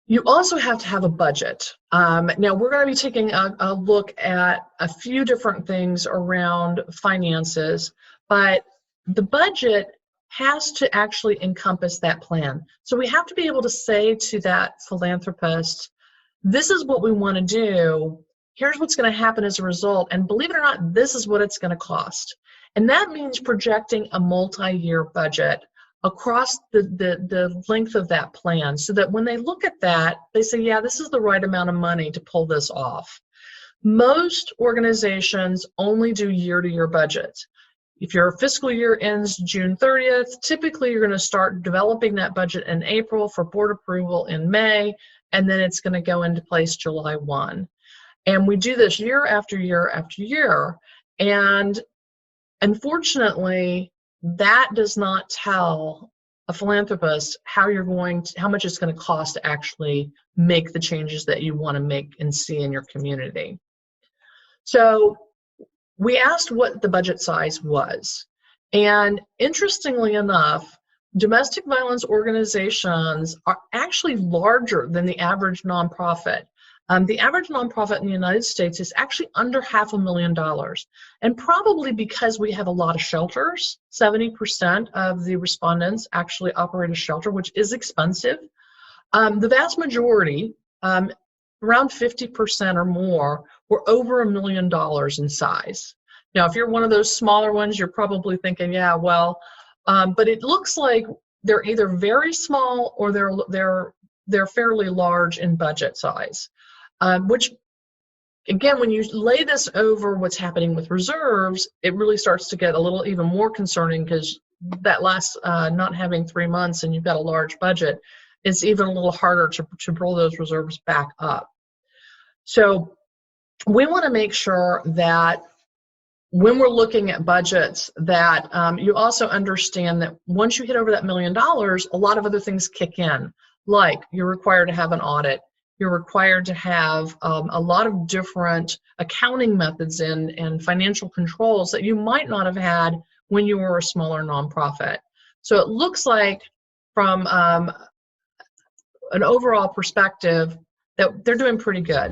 You also have to have a budget. Now, we're going to be taking a look at a few different things around finances, but the budget has to actually encompass that plan. So we have to be able to say to that philanthropist, this is what we want to do, here's what's going to happen as a result, and believe it or not, this is what it's going to cost. And that means projecting a multi-year budget across the length of that plan, so that when they look at that, they say, yeah, this is the right amount of money to pull this off. Most organizations only do year-to-year budgets. If your fiscal year ends June 30th, typically you're going to start developing that budget in April for board approval in May, and then it's going to go into place July 1. And we do this year after year after year. And unfortunately, that does not tell a philanthropist how much it's going to cost to actually make the changes that you want to make and see in your community. So we asked what the budget size was. And interestingly enough, domestic violence organizations are actually larger than the average nonprofit. The average nonprofit in the United States is actually under $500,000. And probably because we have a lot of shelters, 70% of the respondents actually operate a shelter, which is expensive. The vast majority, around 50% or more, were over $1 million in size. Now, if you're one of those smaller ones, you're probably thinking, yeah, well, but it looks like they're either very small or they're fairly large in budget size. Which, again, when you lay this over what's happening with reserves, it really starts to get a little even more concerning, because that last not having 3 months and you've got a large budget, it's even a little harder to roll those reserves back up. So we want to make sure that when we're looking at budgets that you also understand that once you hit over that $1 million, a lot of other things kick in, like you're required to have an audit. You're required to have a lot of different accounting methods and financial controls that you might not have had when you were a smaller nonprofit. So it looks like, from an overall perspective, that they're doing pretty good.